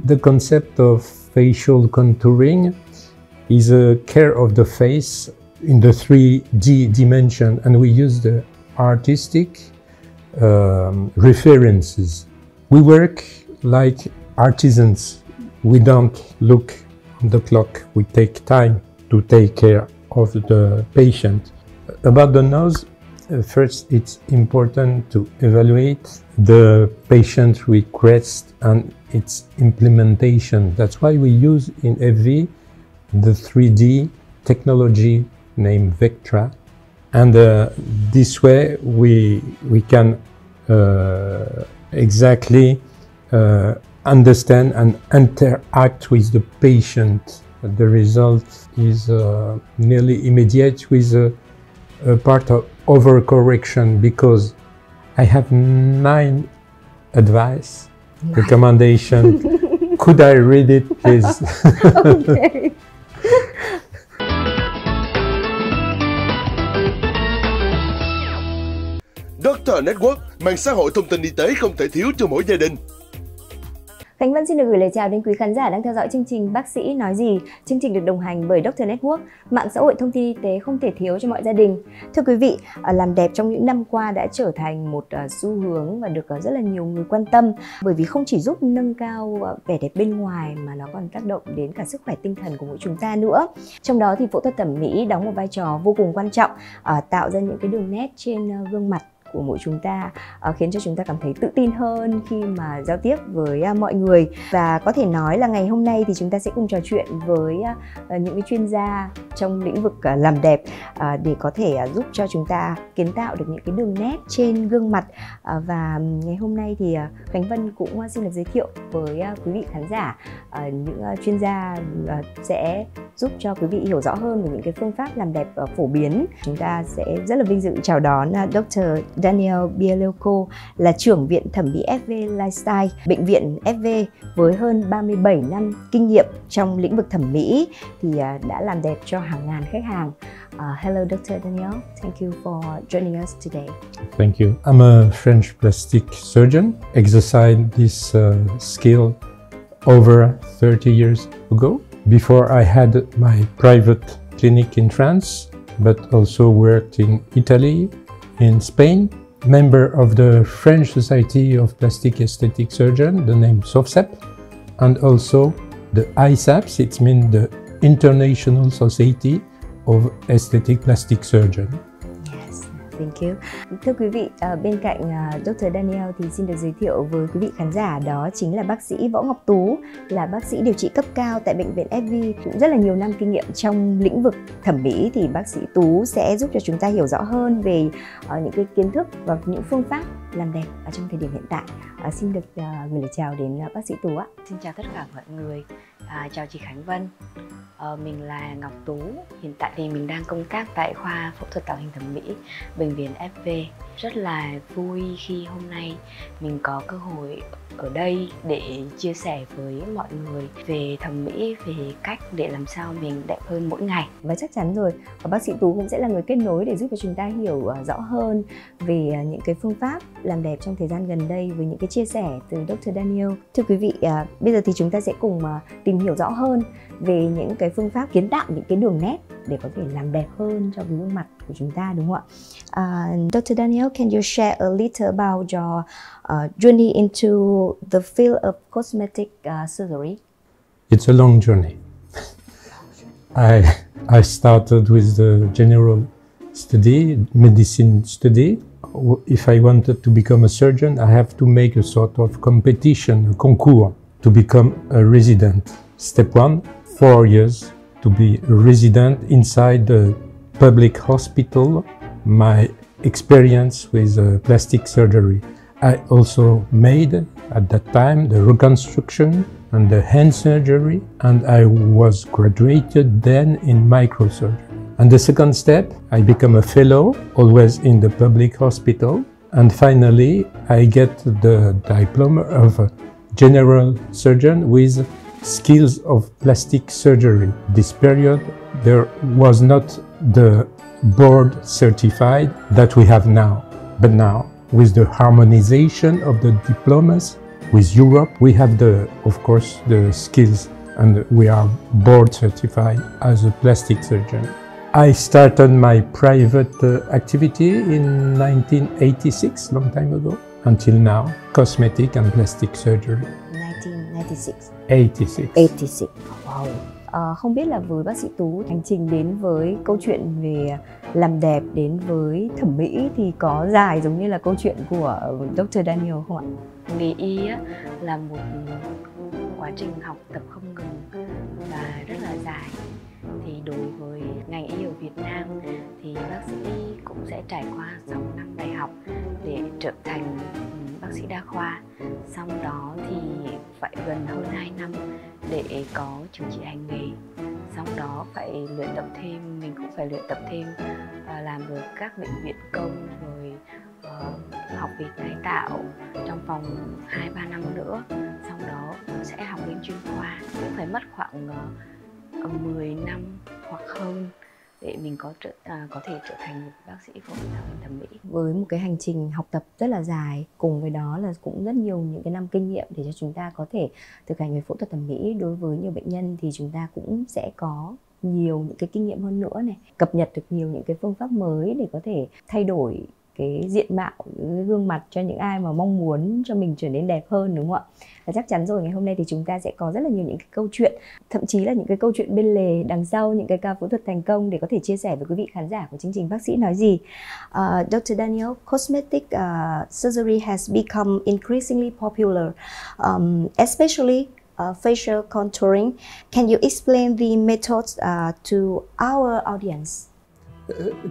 the concept of facial contouring is a care of the face in the 3D dimension, and we use the artistic references. We work like artisans. We don't look on the clock. We take time to take care of the patient. About the nose, first it's important to evaluate the patient request and its implementation. That's why we use in FV the 3D technology named Vectra, and this way we can exactly understand and interact with the patient. The result is nearly immediate with a part of overcorrection, because I have 9 advice, recommendation. Could I read it, please? Okay. Doctor Network, mạng xã hội thông tin y tế không thể thiếu cho mỗi gia đình. Khánh Vân xin được gửi lời chào đến quý khán giả đang theo dõi chương trình Bác sĩ nói gì. Chương trình được đồng hành bởi Doctor Network, mạng xã hội thông tin y tế không thể thiếu cho mọi gia đình. Thưa quý vị, làm đẹp trong những năm qua đã trở thành một xu hướng và được rất là nhiều người quan tâm, bởi vì không chỉ giúp nâng cao vẻ đẹp bên ngoài mà nó còn tác động đến cả sức khỏe tinh thần của mỗi chúng ta nữa. Trong đó thì phẫu thuật thẩm mỹ đóng một vai trò vô cùng quan trọng, tạo ra những cái đường nét trên gương mặt của mỗi chúng ta, khiến cho chúng ta cảm thấy tự tin hơn khi mà giao tiếp với mọi người. Và có thể nói là ngày hôm nay thì chúng ta sẽ cùng trò chuyện với những cái chuyên gia trong lĩnh vực làm đẹp để có thể giúp cho chúng ta kiến tạo được những cái đường nét trên gương mặt. Và ngày hôm nay thì Khánh Vân cũng xin được giới thiệu với quý vị khán giả những chuyên gia sẽ giúp cho quý vị hiểu rõ hơn về những cái phương pháp làm đẹp phổ biến. Chúng ta sẽ rất là vinh dự chào đón Dr. Daniel Bialeoko, là trưởng viện thẩm mỹ FV Lifestyle, bệnh viện FV với hơn 37 năm kinh nghiệm trong lĩnh vực thẩm mỹ, thì đã làm đẹp cho hàng ngàn khách hàng. Hello, Dr. Daniel. Thank you for joining us today. Thank you. I'm a French plastic surgeon. Exercised this skill over 30 years ago. Before I had my private clinic in France, but also worked in Italy, in Spain, member of the French Society of Plastic Aesthetic Surgeon, the name SOFSEP, and also the ISAPS, it means the International Society of Aesthetic Plastic Surgeon. Yes, thank you. Thưa quý vị, bên cạnh Dr. Daniel thì xin được giới thiệu với quý vị khán giả, đó chính là bác sĩ Võ Ngọc Tú, là bác sĩ điều trị cấp cao tại bệnh viện FV, cũng rất là nhiều năm kinh nghiệm trong lĩnh vực thẩm mỹ. Thì bác sĩ Tú sẽ giúp cho chúng ta hiểu rõ hơn về những cái kiến thức và những phương pháp làm đẹp ở trong thời điểm hiện tại. Xin được gửi lời chào đến bác sĩ Tú ạ. Xin chào tất cả mọi người, chào chị Khánh Vân. Mình là Ngọc Tú, hiện tại thì mình đang công tác tại khoa phẫu thuật tạo hình thẩm mỹ bệnh viện FV. Rất là vui khi hôm nay mình có cơ hội ở đây để chia sẻ với mọi người về thẩm mỹ, về cách để làm sao mình đẹp hơn mỗi ngày. Và chắc chắn rồi, và bác sĩ Tú cũng sẽ là người kết nối để giúp cho chúng ta hiểu rõ hơn về những cái phương pháp làm đẹp trong thời gian gần đây với những cái chia sẻ từ Dr. Daniel. Thưa quý vị, bây giờ thì chúng ta sẽ cùng tìm hiểu rõ hơn về những cái phương pháp kiến tạo những cái đường nét để có thể làm đẹp hơn cho cái gương mặt của chúng ta, đúng không ạ? Dr. Daniel, can you share a little about your journey into the field of cosmetic surgery? It's a long journey. I started with the general study, medicine study. If I wanted to become a surgeon, I have to make a sort of competition, a concours, to become a resident. Step 1, 4 years to be a resident inside the public hospital. My experience with plastic surgery. I also made at that time the reconstruction and the hand surgery, and I was graduated then in microsurgery. And the second step, I become a fellow, always in the public hospital. And finally, I get the diploma of a general surgeon with skills of plastic surgery. This period, there was not the board certified that we have now. But now, with the harmonization of the diplomas, with Europe. We have of course, the skills, and we are board certified as a plastic surgeon. I started my private activity in 1986, long time ago, until now, cosmetic and plastic surgery. 1996. 86. 86. Wow. Không biết là với bác sĩ Tú, hành trình đến với câu chuyện về làm đẹp, đến với thẩm mỹ thì có dài giống như là câu chuyện của Dr. Daniel không ạ? Nghề y là một quá trình học tập không ngừng và rất là dài. Thì đối với ngành y ở Việt Nam thì bác sĩ cũng sẽ trải qua 6 năm đại học để trở thành bác sĩ đa khoa. Sau đó thì phải gần hơn 2 năm để có chứng chỉ hành nghề. Sau đó phải luyện tập thêm, mình cũng phải luyện tập thêm làm ở các bệnh viện công, rồi học về tái tạo trong vòng 2-3 năm nữa. Sau đó sẽ học lên chuyên khoa, cũng phải mất khoảng 10 năm hoặc hơn để mình có thể trở thành một bác sĩ phẫu thuật tạo hình thẩm mỹ. Với một cái hành trình học tập rất là dài, cùng với đó là cũng rất nhiều những cái năm kinh nghiệm để cho chúng ta có thể thực hành về phẫu thuật thẩm mỹ đối với nhiều bệnh nhân, thì chúng ta cũng sẽ có nhiều những cái kinh nghiệm hơn nữa này, cập nhật được nhiều những cái phương pháp mới để có thể thay đổi cái diện mạo, cái gương mặt cho những ai mà mong muốn cho mình trở nên đẹp hơn, đúng không ạ? Và chắc chắn rồi, ngày hôm nay thì chúng ta sẽ có rất là nhiều những cái câu chuyện, thậm chí là những cái câu chuyện bên lề đằng sau những cái ca phẫu thuật thành công để có thể chia sẻ với quý vị khán giả của chương trình Bác sĩ nói gì. Dr. Daniel, cosmetic surgery has become increasingly popular, especially facial contouring. Can you explain the methods to our audience?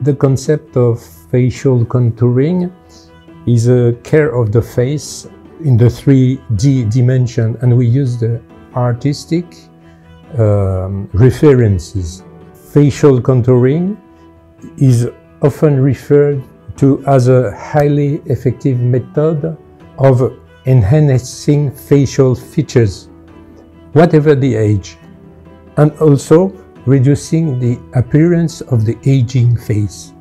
The concept of facial contouring is a care of the face in the 3D dimension, and we use the artistic references. Facial contouring is often referred to as a highly effective method of enhancing facial features, whatever the age, and also reducing the appearance of the aging face.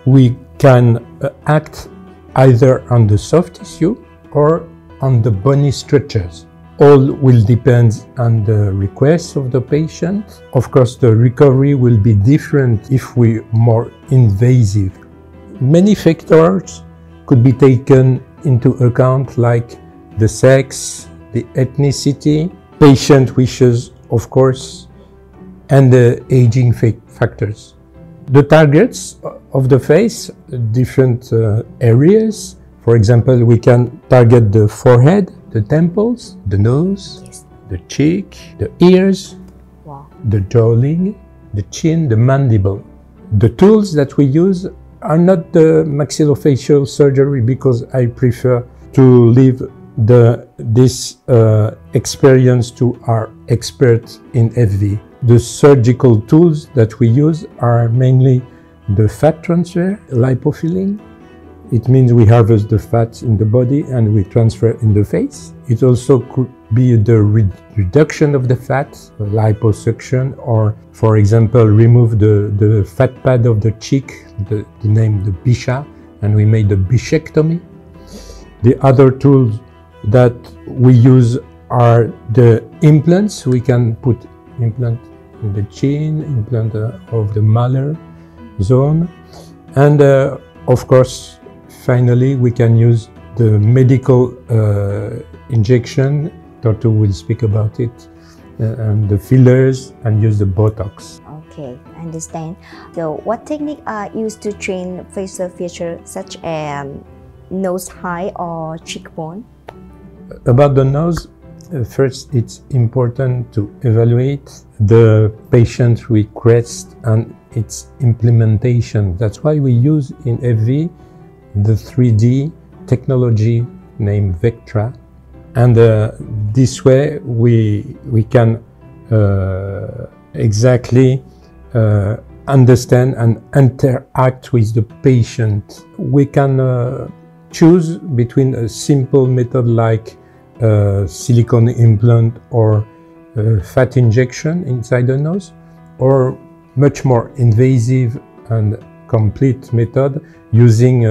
We can act either on the soft tissue or on the bony structures. All will depend on the request of the patient. Of course, the recovery will be different if we're more invasive. Many factors could be taken into account, like the sex, the ethnicity, patient wishes, of course, and the aging factors. The targets of the face, different areas. For example, we can target the forehead, the temples, the nose, Yes. the cheek, the ears, Wow. the jawline, the chin, the mandible. The tools that we use are not the maxillofacial surgery, because I prefer to leave this experience to our experts in FV. The surgical tools that we use are mainly the fat transfer, lipofilling. It means we harvest the fat in the body and we transfer in the face. It also could be the reduction of the fat, liposuction, or, for example, remove the fat pad of the cheek, the name the bisha, and we made the bichectomy. The other tools that we use are the implants. We can put implant in the chin, implant of the malar zone, and of course, finally, we can use the medical injection. Doctor will speak about it, and the fillers, and use the Botox. Okay, I understand. So, what technique are used to train facial features such as nose high or cheekbone? About the nose, first it's important to evaluate the patient's request and its implementation. That's why we use in FV the 3D technology named Vectra, and this way we can exactly understand and interact with the patient. We can choose between a simple method like silicone implant or fat injection inside the nose, or much more invasive and complete method using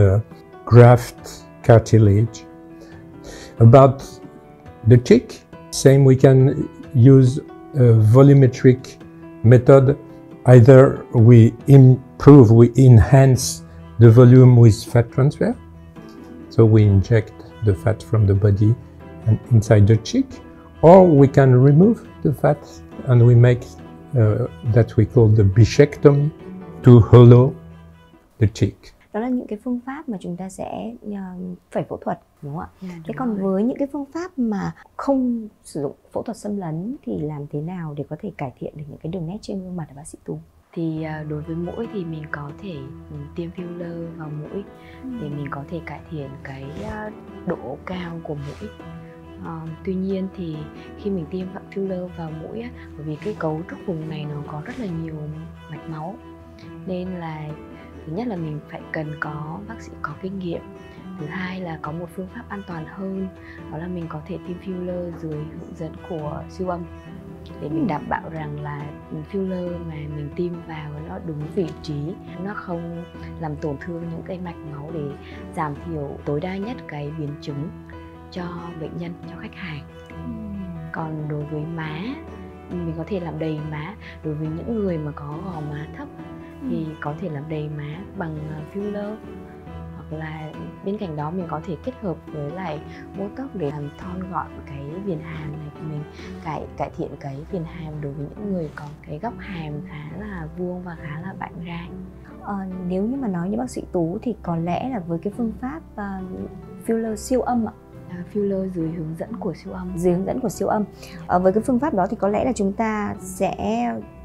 graft cartilage. About the cheek. Same, we can use a volumetric method. Either we improve, we enhance the volume with fat transfer. So we inject the fat from the body and inside the cheek, or we can remove the fat and we make that we call the bichectomy to hollow the cheek. Đó là những cái phương pháp mà chúng ta sẽ phải phẫu thuật, đúng không ạ? Thế còn với những cái phương pháp mà không sử dụng phẫu thuật xâm lấn thì làm thế nào để có thể cải thiện được những cái đường nét trên gương mặt của bác sĩ Tú? Thì đối với mũi thì mình có thể tiêm filler vào mũi để mình có thể cải thiện cái độ cao của mũi. Tuy nhiên thì khi mình tiêm filler vào mũi bởi vì cái cấu trúc vùng này nó có rất là nhiều mạch máu, nên là thứ nhất là mình phải cần có bác sĩ có kinh nghiệm. Thứ hai là có một phương pháp an toàn hơn, đó là mình có thể tiêm filler dưới hướng dẫn của siêu âm để mình đảm bảo rằng là filler mà mình tiêm vào nó đúng vị trí, nó không làm tổn thương những cái mạch máu để giảm thiểu tối đa nhất cái biến chứng cho bệnh nhân, cho khách hàng. Còn đối với má, mình có thể làm đầy má. Đối với những người mà có gò má thấp thì có thể làm đầy má bằng filler, hoặc là bên cạnh đó mình có thể kết hợp với lại botox để làm thon gọn cái viền hàm này của mình, cải thiện cái viền hàm đối với những người có cái góc hàm khá là vuông và khá là bảnh ra. Nếu như mà nói như bác sĩ Tú thì có lẽ là với cái phương pháp filler siêu âm ạ. Filler dưới hướng dẫn của siêu âm. Dưới hướng dẫn của siêu âm. Với cái phương pháp đó thì có lẽ là chúng ta sẽ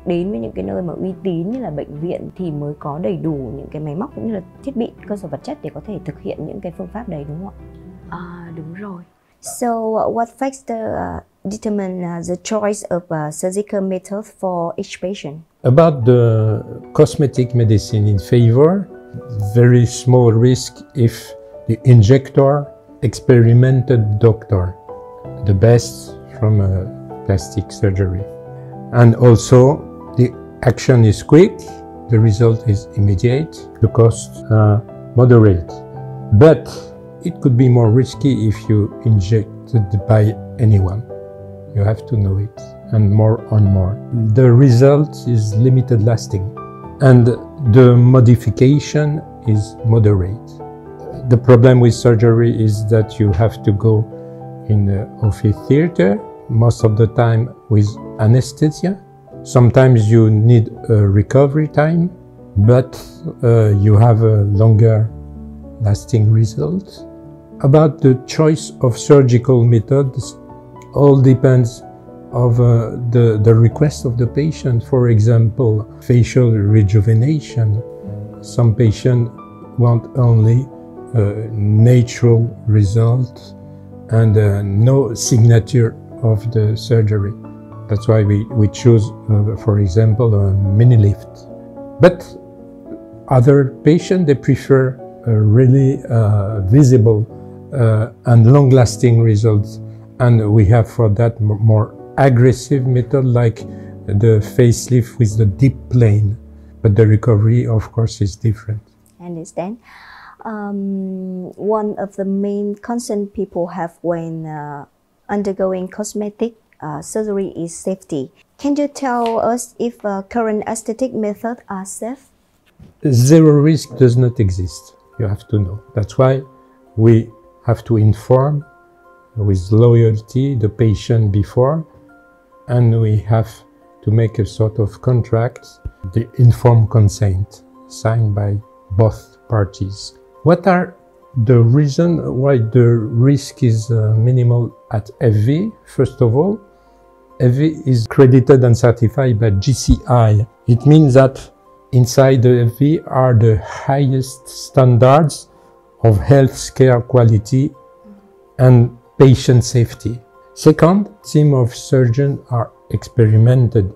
đến với những cái nơi mà uy tín như là bệnh viện thì mới có đầy đủ những cái máy móc cũng như là thiết bị, cơ sở vật chất để có thể thực hiện những cái phương pháp đấy, đúng không ạ? Đúng rồi. So what factor determine the choice of surgical method for each patient? About the cosmetic medicine in favor, very small risk if the injector experimented doctor, the best from plastic surgery. And also the action is quick, the result is immediate, the cost moderate. But it could be more risky if you injected by anyone. You have to know it, and more and more. The result is limited lasting, and the modification is moderate. The problem with surgery is that you have to go in the office theater, most of the time with anesthesia. Sometimes you need a recovery time, but you have a longer lasting result. About the choice of surgical methods, all depends of the request of the patient. For example, facial rejuvenation. Some patients want only natural result and no signature of the surgery. That's why we choose, for example, a mini lift. But other patients, they prefer really visible and long-lasting results, and we have for that more aggressive method like the facelift with the deep plane. But the recovery, of course, is different. I understand. One of the main concerns people have when undergoing cosmetic surgery is safety. Can you tell us if current aesthetic methods are safe? Zero risk does not exist. You have to know. That's why we have to inform with loyalty the patient before, and we have to make a sort of contract, the informed consent signed by both parties. What are the reasons why the risk is minimal at FV? First of all, FV is credited and certified by GCI. It means that inside the FV are the highest standards of healthcare quality and patient safety. Second, team of surgeons are experimented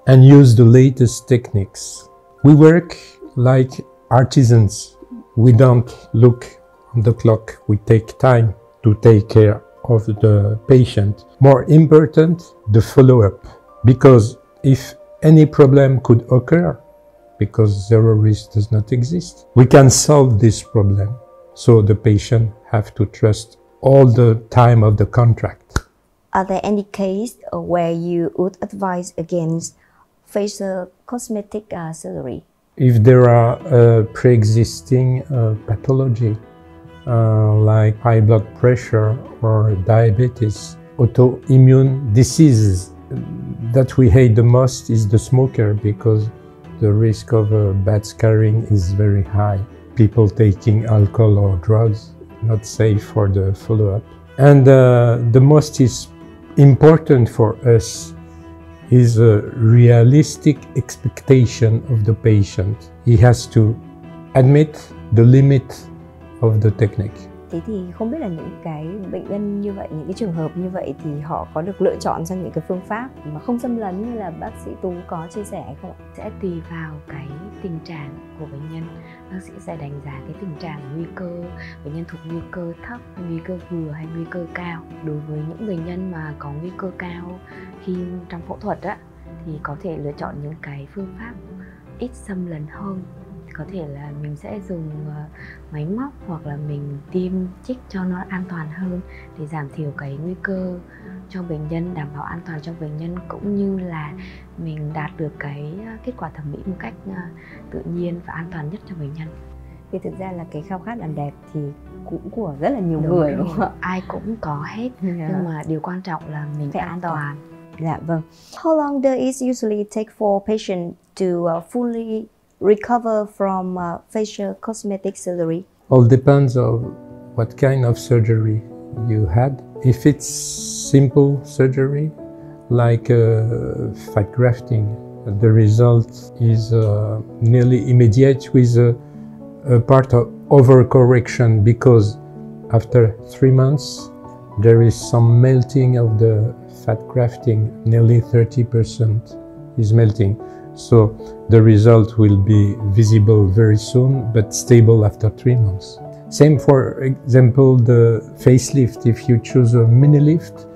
and use the latest techniques. We work like artisans. We don't look on the clock. We take time to take care of the patient. More important, the follow-up. Because if any problem could occur, because zero risk does not exist, we can solve this problem. So the patient have to trust all the time of the contract. Are there any case where you would advise against facial cosmetic surgery? If there are pre-existing pathology like high blood pressure or diabetes, autoimmune diseases, that we hate the most is the smoker, because the risk of bad scarring is very high. People taking alcohol or drugs, not safe for the follow-up. And the most important for us is a realistic expectation of the patient. He has to admit the limit of the technique. Thế thì không biết là những cái bệnh nhân như vậy, những cái trường hợp như vậy thì họ có được lựa chọn sang những cái phương pháp mà không xâm lấn như là bác sĩ Tú có chia sẻ hay không ạ? Sẽ tùy vào cái tình trạng của bệnh nhân. Bác sĩ sẽ đánh giá cái tình trạng nguy cơ, bệnh nhân thuộc nguy cơ thấp, nguy cơ vừa hay nguy cơ cao. Đối với những bệnh nhân mà có nguy cơ cao khi trong phẫu thuật á, thì có thể lựa chọn những cái phương pháp ít xâm lấn hơn. Có thể là mình sẽ dùng máy móc hoặc là mình tiêm chích cho nó an toàn hơn để giảm thiểu cái nguy cơ cho bệnh nhân, đảm bảo an toàn cho bệnh nhân, cũng như là mình đạt được cái kết quả thẩm mỹ một cách tự nhiên và an toàn nhất cho bệnh nhân. Thì thực ra là cái khao khát làm đẹp thì cũng của rất là nhiều người, đúng không ạ? Ai cũng có hết, nhưng mà điều quan trọng là mình phải an toàn. Dạ vâng. How long does it usually take for patient to fully recover from facial cosmetic surgery? All depends on what kind of surgery you had. If it's simple surgery, like fat grafting, the result is nearly immediate with a part of overcorrection, because after 3 months there is some melting of the fat grafting, nearly 30% is melting. So the result will be visible very soon, but stable after 3 months. Same, for example, the facelift. If you choose a mini lift,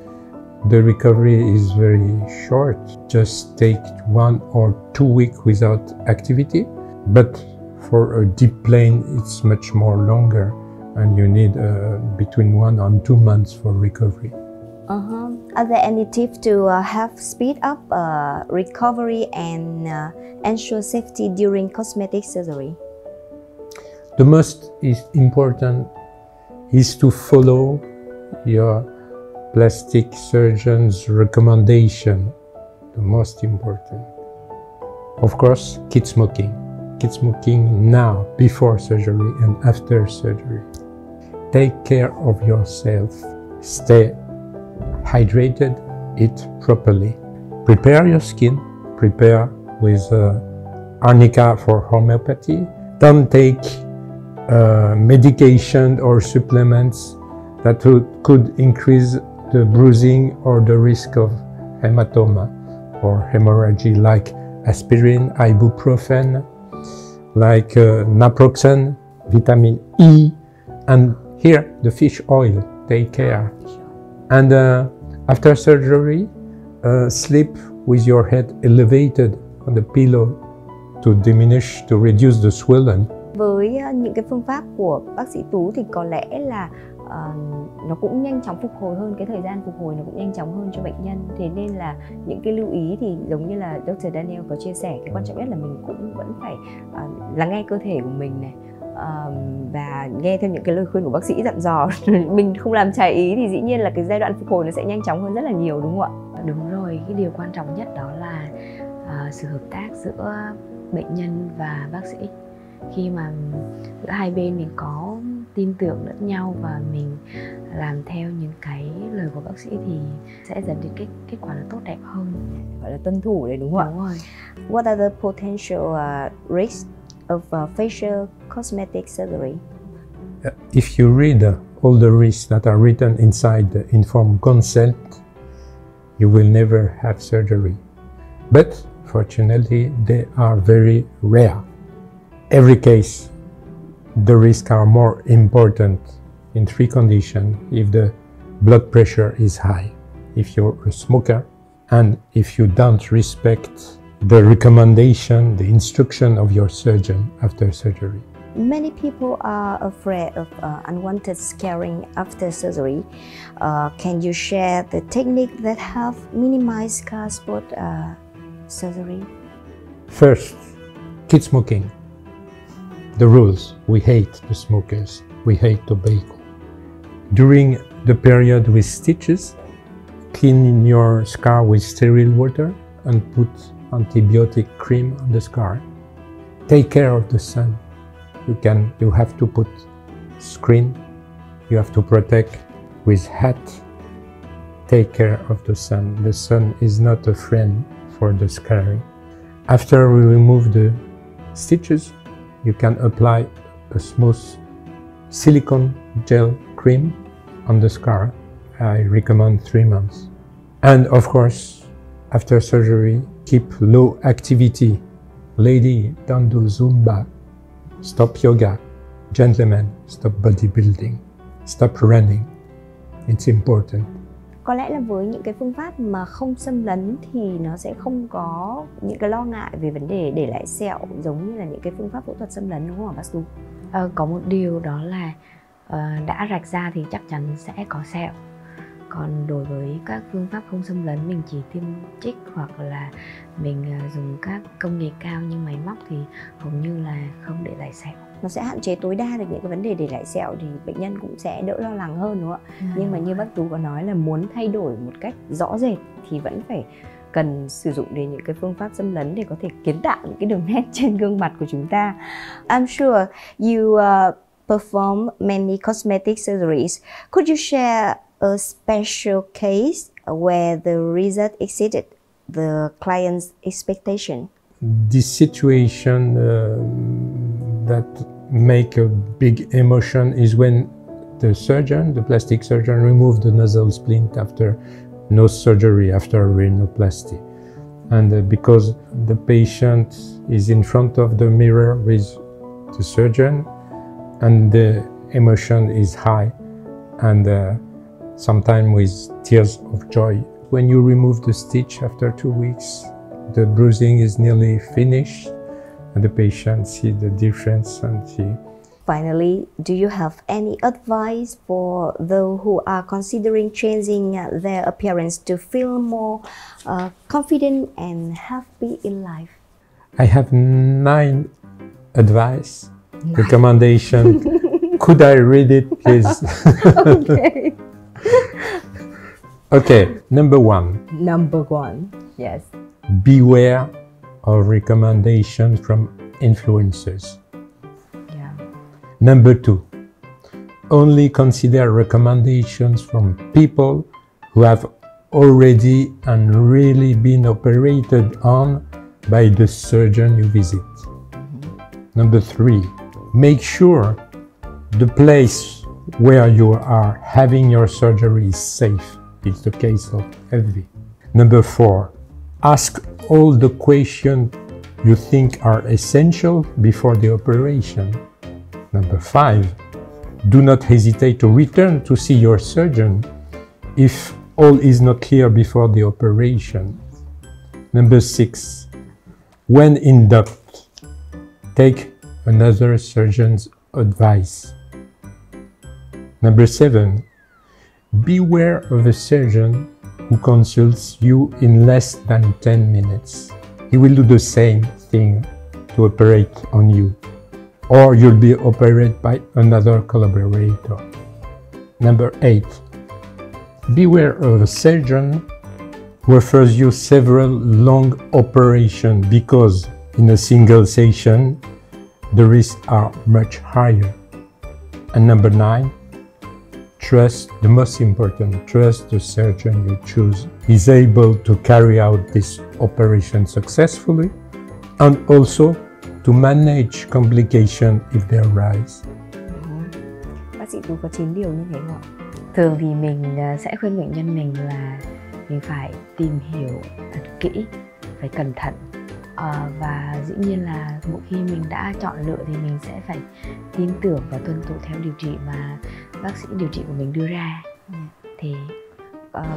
the recovery is very short. Just take 1 or 2 weeks without activity. But for a deep plane, it's much more longer, and you need between 1 and 2 months for recovery. Are there any tips to help speed up recovery and ensure safety during cosmetic surgery? The most important is to follow your plastic surgeon's recommendation. The most important. Of course, quit smoking. Quit smoking now, before surgery and after surgery. Take care of yourself. Stay hydrated, eat properly. Prepare your skin. Prepare with arnica for homeopathy. Don't take medication or supplements that could increase the bruising or the risk of hematoma or hemorrhage, like aspirin, ibuprofen, like naproxen, vitamin E, and here the fish oil. Take care. And after surgery, sleep with your head elevated on the pillow to reduce the swelling. Với những cái phương pháp của bác sĩ Tú thì có lẽ là nó cũng nhanh chóng phục hồi hơn, cái thời gian phục hồi nó cũng nhanh chóng hơn cho bệnh nhân. Thế nên là những cái lưu ý thì giống như là Dr. Daniel có chia sẻ, cái quan trọng nhất là mình cũng vẫn phải lắng nghe cơ thể của mình này, và nghe theo những cái lời khuyên của bác sĩ dặn dò. Mình không làm trái ý thì dĩ nhiên là cái giai đoạn phục hồi nó sẽ nhanh chóng hơn rất là nhiều, đúng không ạ? Đúng rồi, cái điều quan trọng nhất đó là sự hợp tác giữa bệnh nhân và bác sĩ. Khi mà giữa hai bên mình có tin tưởng lẫn nhau và mình làm theo những cái lời của bác sĩ thì sẽ dẫn đến kết quả là tốt đẹp hơn. Gọi là tuân thủ đấy, đúng không ạ? Đúng rồi. What are the potential risks of facial cosmetic surgery? If you read all the risks that are written inside the informed consent, you will never have surgery. But fortunately, they are very rare. Every case, the risks are more important in 3 conditions. If the blood pressure is high, if you're a smoker, and if you don't respect the recommendation, the instruction of your surgeon after surgery. Many people are afraid of unwanted scarring after surgery. Can you share the technique that help minimize scars post surgery? First, quit smoking. The rules: we hate the smokers, we hate tobacco. During the period with stitches, clean your scar with sterile water and put antibiotic cream on the scar. Take care of the sun. You have to put screen, you have to protect with hat. Take care of the sun. The sun is not a friend for the scarring. After we remove the stitches, you can apply a smooth silicone gel cream on the scar. I recommend 3 months. And of course, after surgery, keep low activity. Lady, don't do Zumba. Stop yoga. Gentlemen, stop bodybuilding. Stop running. It's important. Có lẽ là với những cái phương pháp mà không xâm lấn thì nó sẽ không có những cái lo ngại về vấn đề để lại sẹo giống như là những cái phương pháp phẫu thuật xâm lấn, đúng không hả bác Tú? Có một điều đó là đã rạch ra thì chắc chắn sẽ có sẹo. Còn đối với các phương pháp không xâm lấn, mình chỉ tiêm chích hoặc là mình dùng các công nghệ cao như máy móc thì hầu như là không để lại sẹo. Nó sẽ hạn chế tối đa được những cái vấn đề để lại sẹo thì bệnh nhân cũng sẽ đỡ lo lắng hơn, đúng không ạ? Nhưng mà như bác Tú có nói là muốn thay đổi một cách rõ rệt thì vẫn phải cần sử dụng đến những cái phương pháp xâm lấn để có thể kiến tạo những cái đường nét trên gương mặt của chúng ta. I'm sure you perform many cosmetic surgeries. Could you share a special case where the result exceeded the client's expectation? This situation that make a big emotion is when the surgeon, the plastic surgeon, removed the nasal splint after nose surgery, after rhinoplasty. And because the patient is in front of the mirror with the surgeon and the emotion is high, and sometimes with tears of joy. When you remove the stitch after 2 weeks, the bruising is nearly finished and the patient sees the difference and she... Finally, do you have any advice for those who are considering changing their appearance to feel more confident and happy in life? I have 9 advice, recommendation. Could I read it, please? Okay. Okay, number 1. Number 1, yes. Beware of recommendations from influencers. Yeah. Number 2. Only consider recommendations from people who have already and really been operated on by the surgeon you visit. Number 3. Make sure the place where you are having your surgery is safe. It's the case of FV. Number 4. Ask all the questions you think are essential before the operation. Number 5. Do not hesitate to return to see your surgeon if all is not clear before the operation. Number 6. When in doubt, take another surgeon's advice. Number 7. Beware of a surgeon who consults you in less than 10 minutes. He will do the same thing to operate on you, or you'll be operated by another collaborator. Number 8. Beware of a surgeon who offers you several long operations because in a single session the risks are much higher. And number 9. Trust, the most important, trust the surgeon you choose is able to carry out this operation successfully and also to manage complications if they arise. Bác sĩ Tú có 9 điều như thế không ạ? Thường thì mình sẽ khuyên bệnh nhân mình là mình phải tìm hiểu thật kỹ, phải cẩn thận. Và dĩ nhiên là mỗi khi mình đã chọn lựa thì mình sẽ phải tin tưởng và tuân thủ theo điều trị mà bác sĩ điều trị của mình đưa ra. Thì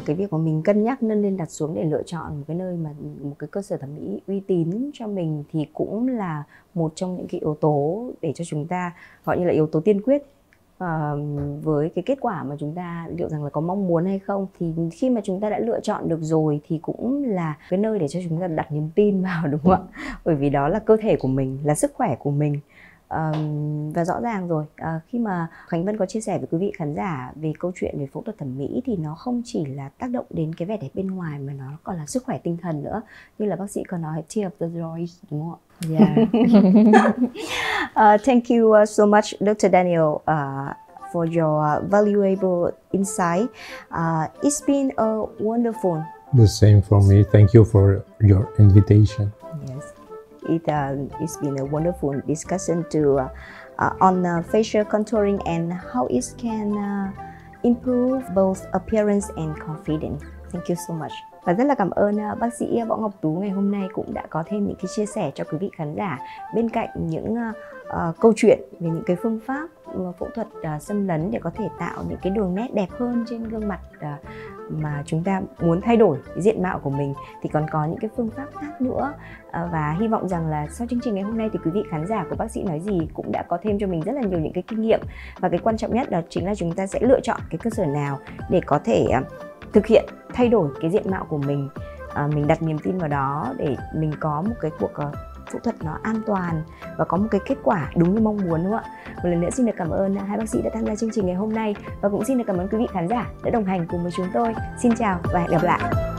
cái việc mà mình cân nhắc nâng lên đặt xuống để lựa chọn một cái nơi mà một cái cơ sở thẩm mỹ uy tín cho mình thì cũng là một trong những cái yếu tố để cho chúng ta gọi như là yếu tố tiên quyết với cái kết quả mà chúng ta liệu rằng là có mong muốn hay không. Thì khi mà chúng ta đã lựa chọn được rồi thì cũng là cái nơi để cho chúng ta đặt niềm tin vào, đúng không ạ? Bởi vì đó là cơ thể của mình, là sức khỏe của mình. Và rõ ràng rồi, khi mà Khánh Vân có chia sẻ với quý vị khán giả về câu chuyện về phẫu thuật thẩm mỹ thì nó không chỉ là tác động đến cái vẻ đẹp bên ngoài mà nó còn là sức khỏe tinh thần nữa. Như là bác sĩ có nói, tear of the joy, đúng không ạ? Yeah. Thank you so much, Dr. Daniel, for your valuable insight. It's been a wonderful. The same for me. Thank you for your invitation. Yes. It's been a wonderful discussion to on facial contouring and how it can improve both appearance and confidence. Thank you so much. Và rất là cảm ơn bác sĩ Võ Ngọc Tú ngày hôm nay cũng đã có thêm những cái chia sẻ cho quý vị khán giả, bên cạnh những câu chuyện về những cái phương pháp phẫu thuật xâm lấn để có thể tạo những cái đường nét đẹp hơn trên gương mặt mà chúng ta muốn thay đổi cái diện mạo của mình, thì còn có những cái phương pháp khác nữa. Và hy vọng rằng là sau chương trình ngày hôm nay thì quý vị khán giả của bác sĩ nói gì cũng đã có thêm cho mình rất là nhiều những cái kinh nghiệm. Và cái quan trọng nhất đó chính là chúng ta sẽ lựa chọn cái cơ sở nào để có thể thực hiện thay đổi cái diện mạo của mình. Mình đặt niềm tin vào đó để mình có một cái cuộc phẫu thuật nó an toàn và có một cái kết quả đúng như mong muốn, đúng không ạ? Một lần nữa xin được cảm ơn hai bác sĩ đã tham gia chương trình ngày hôm nay, và cũng xin được cảm ơn quý vị khán giả đã đồng hành cùng với chúng tôi. Xin chào và hẹn gặp lại.